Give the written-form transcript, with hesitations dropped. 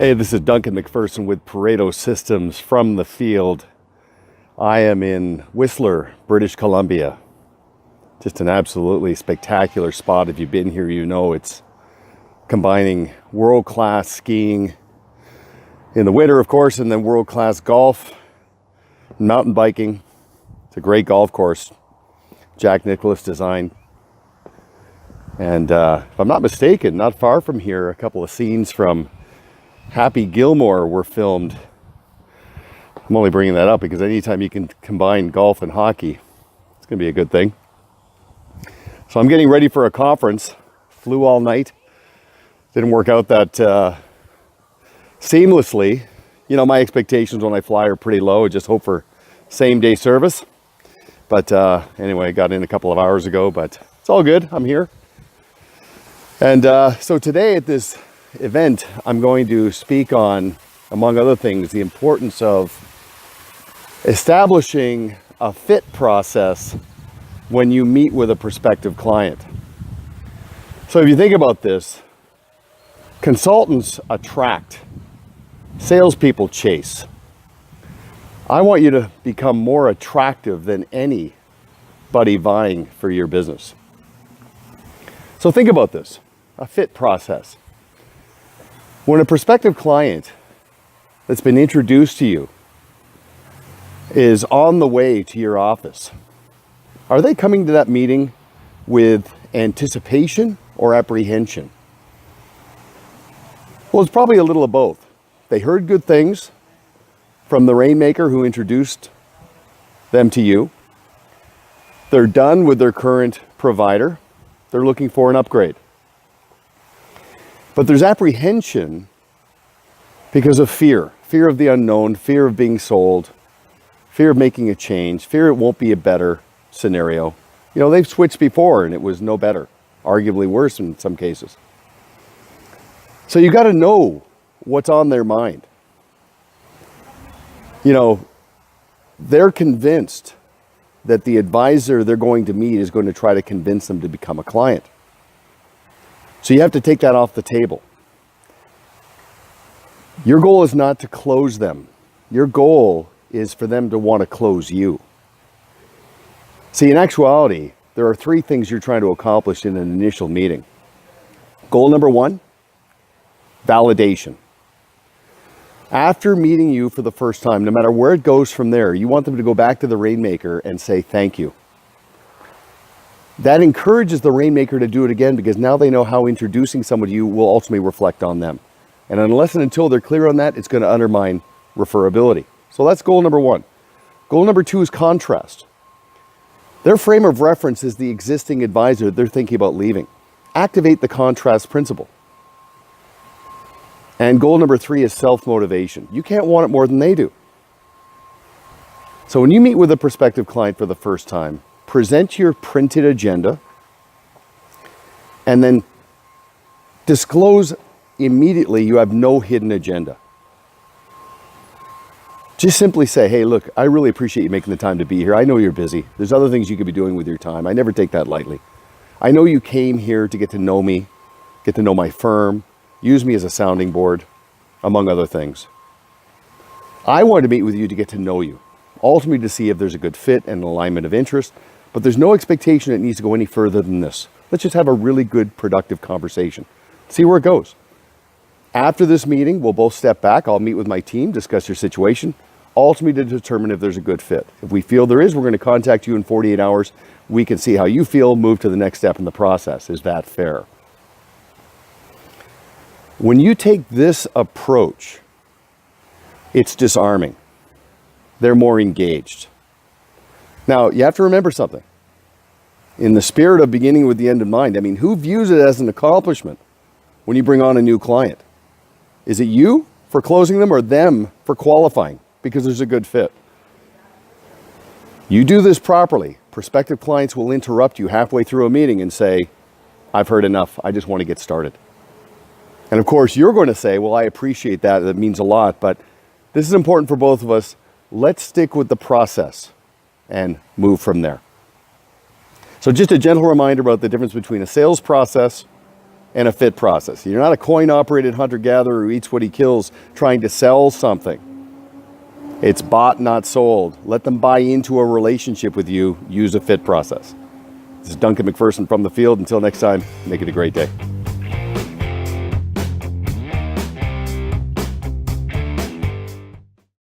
Hey, this is Duncan MacPherson with Pareto Systems from the field. I am in Whistler, British Columbia. Just an absolutely spectacular spot. If you've been here, you know it's combining world-class skiing in the winter, of course, and then world-class golf, mountain biking. It's a great golf course, Jack Nicklaus design. And if I'm not mistaken, not far from here, a couple of scenes from Happy Gilmore were filmed. I'm only bringing that up because anytime you can combine golf and hockey, it's going to be a good thing. So I'm getting ready for a conference. Flew all night. Didn't work out that seamlessly. You know, my expectations when I fly are pretty low. I just hope for same day service. But anyway, I got in a couple of hours ago, but it's all good. I'm here. And so today at this event, I'm going to speak on, among other things, the importance of establishing a fit process when you meet with a prospective client. So if you think about this, consultants attract, salespeople chase. I want you to become more attractive than anybody vying for your business. So think about this, a fit process. When a prospective client that's been introduced to you is on the way to your office, are they coming to that meeting with anticipation or apprehension? Well, it's probably a little of both. They heard good things from the rainmaker who introduced them to you. They're done with their current provider. They're looking for an upgrade. But there's apprehension because of fear of the unknown, fear of being sold, fear of making a change, fear it won't be a better scenario. You know, they've switched before and it was no better, arguably worse in some cases. So you got to know what's on their mind. You know, they're convinced that the advisor they're going to meet is going to try to convince them to become a client. So you have to take that off the table. Your goal is not to close them. Your goal is for them to want to close you. See, in actuality, there are three things you're trying to accomplish in an initial meeting. Goal number one, validation. After meeting you for the first time, no matter where it goes from there, you want them to go back to the rainmaker and say thank you. That encourages the rainmaker to do it again because now they know how introducing someone to you will ultimately reflect on them. And unless and until they're clear on that, it's going to undermine referability. So that's goal number one. Goal number two is contrast. Their frame of reference is the existing advisor they're thinking about leaving. Activate the contrast principle. And goal number three is self-motivation. You can't want it more than they do. So when you meet with a prospective client for the first time, present your printed agenda and then disclose immediately you have no hidden agenda. Just simply say, hey, look, I really appreciate you making the time to be here. I know you're busy. There's other things you could be doing with your time. I never take that lightly. I know you came here to get to know me, get to know my firm, use me as a sounding board, among other things. I wanted to meet with you to get to know you, ultimately to see if there's a good fit and an alignment of interest, but there's no expectation it needs to go any further than this. Let's just have a really good, productive conversation. See where it goes. After this meeting, we'll both step back. I'll meet with my team, discuss your situation, ultimately to determine if there's a good fit. If we feel there is, we're going to contact you in 48 hours. We can see how you feel, move to the next step in the process. Is that fair? When you take this approach, it's disarming. They're more engaged. Now, you have to remember something. In the spirit of beginning with the end in mind, I mean, who views it as an accomplishment when you bring on a new client? Is it you for closing them or them for qualifying because there's a good fit? You do this properly, prospective clients will interrupt you halfway through a meeting and say, I've heard enough. I just want to get started. And of course, you're going to say, well, I appreciate that. That means a lot, but this is important for both of us. Let's stick with the process and move from there. So just a gentle reminder about the difference between a sales process and a fit process. You're not a coin-operated hunter-gatherer who eats what he kills trying to sell something. It's bought, not sold. Let them buy into a relationship with you. Use a fit process. This is Duncan MacPherson from the field. Until next time, make it a great day.